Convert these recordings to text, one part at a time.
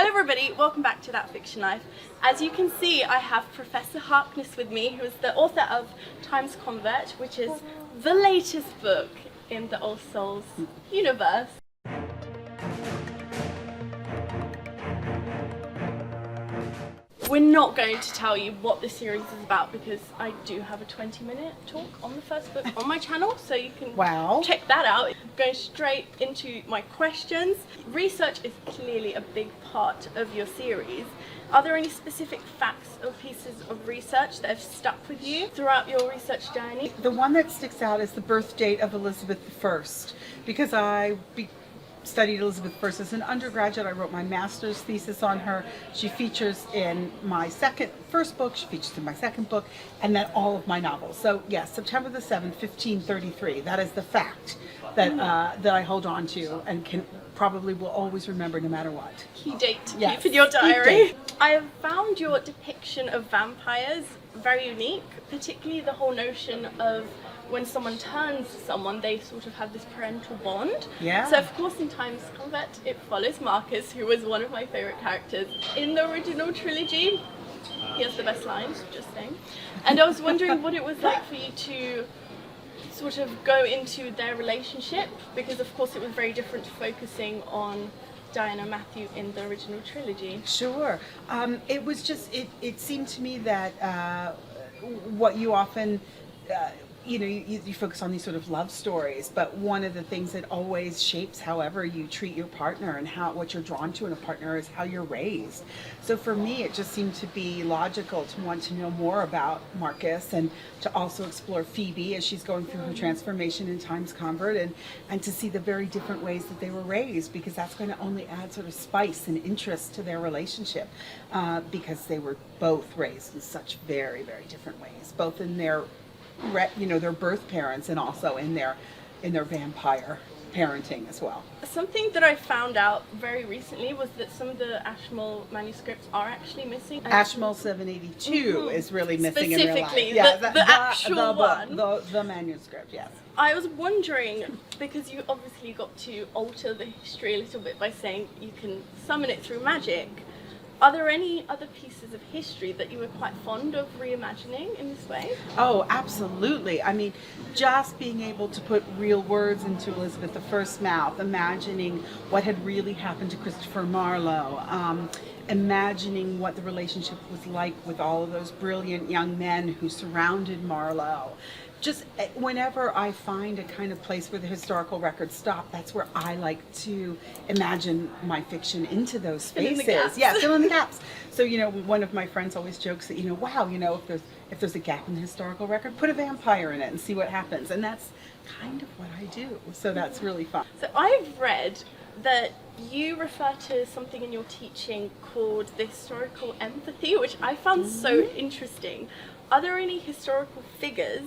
Hello everybody, welcome back to That Fiction Life. As you can see, I have Professor Harkness with me, who is the author of Time's Convert, which is the latest book in the All Souls universe. We're not going to tell you what this series is about because I do have a 20-minute talk on the first book on my channel, so you can check that out. Going straight into my questions. Research is clearly a big part of your series. Are there any specific facts or pieces of research that have stuck with you throughout your research journey? The one that sticks out is the birth date of Elizabeth I, because I studied Elizabeth I as an undergraduate. I wrote my master's thesis on her. She features in my first book, she features in my second book, and then all of my novels. So yes, September the 7th, 1533, that is the fact that that I hold on to and probably will always remember no matter what. Key date to keep in your diary. I have found your depiction of vampires very unique, particularly the whole notion of when someone turns to someone, they sort of have this parental bond. Yeah. So of course in Time's Convert, it follows Marcus, who was one of my favourite characters. In the original trilogy, he has the best lines, just saying. And I was wondering what it was like for you to sort of go into their relationship, because of course it was very different to focusing on Diana Matthew in the original trilogy. Sure. It was just, it seemed to me that what you often, you focus on these sort of love stories, but one of the things that always shapes however you treat your partner and what you're drawn to in a partner is how you're raised. So for me, it just seemed to be logical to want to know more about Marcus and to also explore Phoebe as she's going through her transformation in Time's Convert, and to see the very different ways that they were raised, because that's going to only add sort of spice and interest to their relationship, because they were both raised in such very, very different ways, both in their their birth parents and also in their vampire parenting as well. Something that I found out very recently was that some of the Ashmole manuscripts are actually missing. Ashmole 782 is really missing in real life. Specifically, the actual one. The manuscript, yes. I was wondering, because you obviously got to alter the history a little bit by saying you can summon it through magic. Are there any other pieces of history that you were quite fond of reimagining in this way? Oh, absolutely. I mean, just being able to put real words into Elizabeth I's mouth, imagining what had really happened to Christopher Marlowe, imagining what the relationship was like with all of those brilliant young men who surrounded Marlowe. Just whenever I find a kind of place where the historical records stop, that's where I like to imagine my fiction into those spaces. Fill in the gaps. So, one of my friends always jokes that, wow, if there's a gap in the historical record, put a vampire in it and see what happens. And that's kind of what I do. So that's really fun. So I've read that you refer to something in your teaching called the historical empathy, which I found so interesting. Are there any historical figures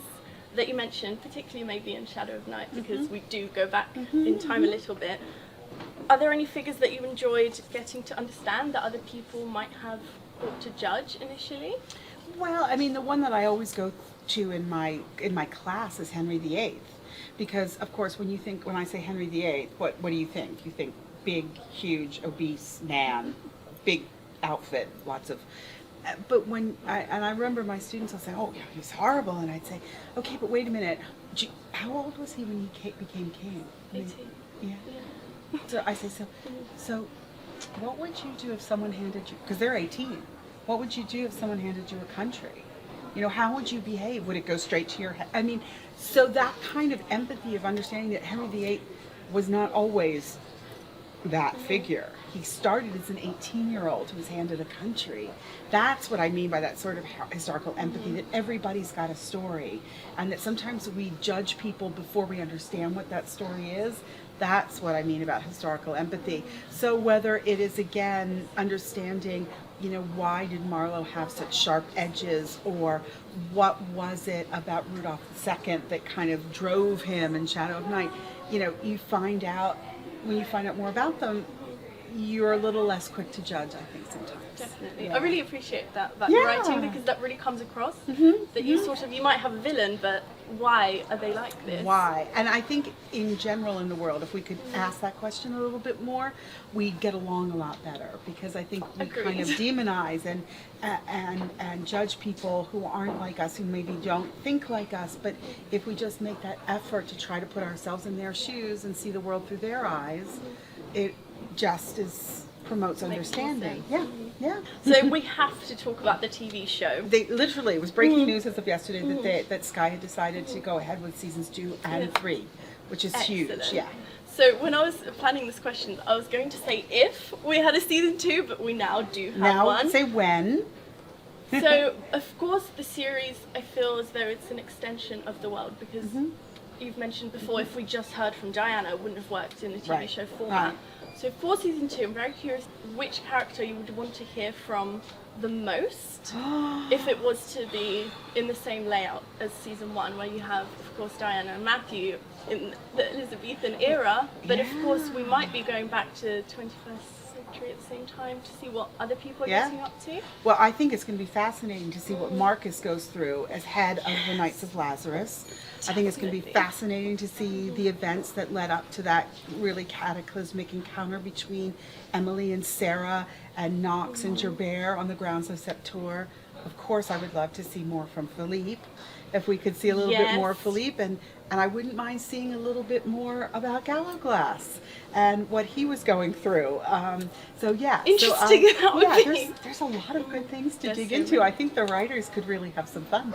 that you mentioned, particularly maybe in Shadow of Night, because we do go back in time a little bit? Are there any figures that you enjoyed getting to understand that other people might have thought to judge initially? Well, I mean, the one that I always go to in my class is Henry VIII, because of course when I say Henry VIII, what do you think? You think big, huge, obese man, big outfit, lots of. But I remember my students will say, "Oh, yeah, he's horrible," and I'd say, "Okay, but wait a minute. How old was he when he became king?" 18. Yeah. So I say, so what would you do if someone handed you? Because they're 18. What would you do if someone handed you a country? How would you behave? Would it go straight to your head? I mean, so that kind of empathy of understanding that Henry VIII was not always that figure. He started as an 18-year-old who was handed a country. That's what I mean by that sort of historical empathy, that everybody's got a story, and that sometimes we judge people before we understand what that story is. That's what I mean about historical empathy. So whether it is, again, understanding, why did Marlowe have such sharp edges, or what was it about Rudolph II that kind of drove him in Shadow of Night, when you find out more about them, you're a little less quick to judge, I think, sometimes. Definitely. Yeah. I really appreciate that Yeah. writing, because that really comes across. Mhm, That you sort of, you might have a villain, but why are they like this? Why? And I think in general in the world, if we could ask that question a little bit more, we get along a lot better, because I think we kind of Agreed. demonize and judge people who aren't like us, who maybe don't think like us. But if we just make that effort to try to put ourselves in their shoes and see the world through their eyes, it just promotes understanding. sense. Yeah. So we have to talk about the TV show. They literally, it was breaking news as of yesterday that Sky had decided to go ahead with seasons 2 and 3, which is huge. Excellent. Yeah. So when I was planning this question, I was going to say if we had a season 2, but we now do have Now one. say when. So of course the series, I feel as though it's an extension of the world, because you've mentioned before, if we just heard from Diana, it wouldn't have worked in the TV Right. show format. Right. So for season 2, I'm very curious which character you would want to hear from the most, if it was to be in the same layout as season 1, where you have, of course, Diana and Matthew in the Elizabethan era, but of course we might be going back to 21st century at the same time to see what other people are getting up to. Well, I think it's going to be fascinating to see what Marcus goes through as head of the Knights of Lazarus. I think it's going to be Definitely. fascinating to see the events that led up to that really cataclysmic encounter between Emily and Sarah and Knox and Gerbert on the grounds of Septur. Of course, I would love to see more from Philippe. If we could see a little bit more of Philippe, and I wouldn't mind seeing a little bit more about Gallowglass and what he was going through. So yeah, Interesting, that would be. There's a lot of good things to There's dig so into. many. I think the writers could really have some fun.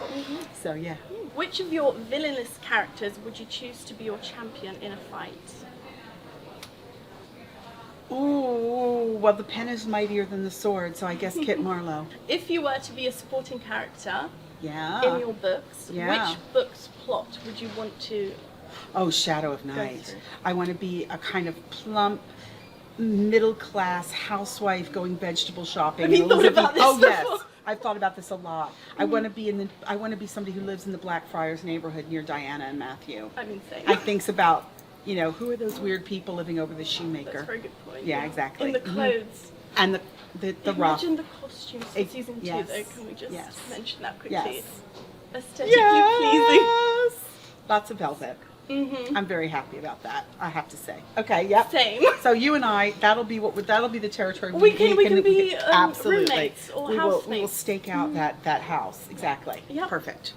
So yeah. Which of your villainous characters would you choose to be your champion in a fight? Ooh, well, the pen is mightier than the sword, so I guess Kit Marlowe. If you were to be a supporting character Yeah. in your books, Yeah. which book's plot would you want to... Oh, Shadow of Night. through. I want to be a kind of plump, middle-class housewife going vegetable shopping. Have you in thought Elizabeth- about this Oh, yes. before? I've thought about this a lot. I want to be I want to be somebody who lives in the Blackfriars neighborhood near Diana and Matthew. I'm insane. I thinks about, who are those weird people living over the shoemaker? That's a very good point. Yeah, exactly. In the Mhm. clothes. And the rough. Imagine the costumes for season 2 yes, though. Can we just yes, mention that quickly? yes. Aesthetically pleasing. Yes. Lots of velvet. I'm very happy about that, I have to say. Okay, yep. Same. So you and I, that'll be the territory We can be, absolutely. roommates or we will housemates. stake out that house. Exactly. Yep. Perfect.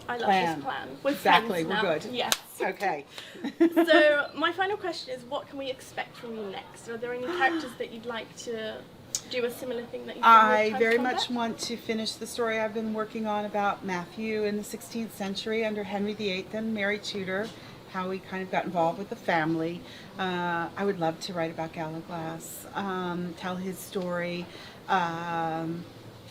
I love this plan. We're Exactly, friends we're now. good. Yes. Okay. So my final question is, what can we expect from you next? Are there any characters that you'd like to do a similar thing that you've done with I Times very Combat? much want to finish the story I've been working on about Matthew in the 16th century under Henry VIII and Mary Tudor, how he kind of got involved with the family. I would love to write about Gallowglass, tell his story.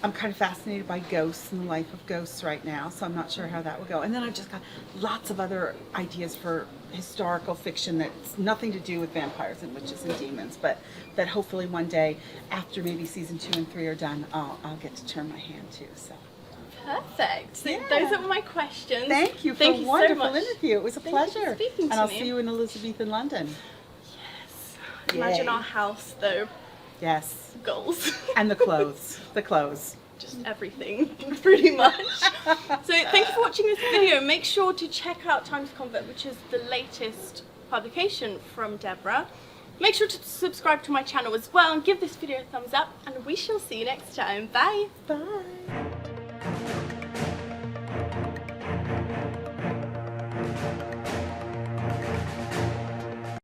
I'm kind of fascinated by ghosts and the life of ghosts right now, so I'm not sure how that will go. And then I've just got lots of other ideas for historical fiction that's nothing to do with vampires and witches and demons, but that hopefully one day, after maybe season 2 and 3 are done, I'll get to turn my hand to. So. Perfect. So Yeah. those are my questions. Thank you for Thank a you wonderful so much. interview. It was a Thank you for pleasure. speaking And to I'll me. see you in Elizabethan London. Imagine Yay. our house though. Yes. Goals. And the clothes. The clothes. Just everything, pretty much. So thank you for watching this video. Make sure to check out Times Convert, which is the latest publication from Deborah. Make sure to subscribe to my channel as well and give this video a thumbs up, and we shall see you next time. Bye. Bye.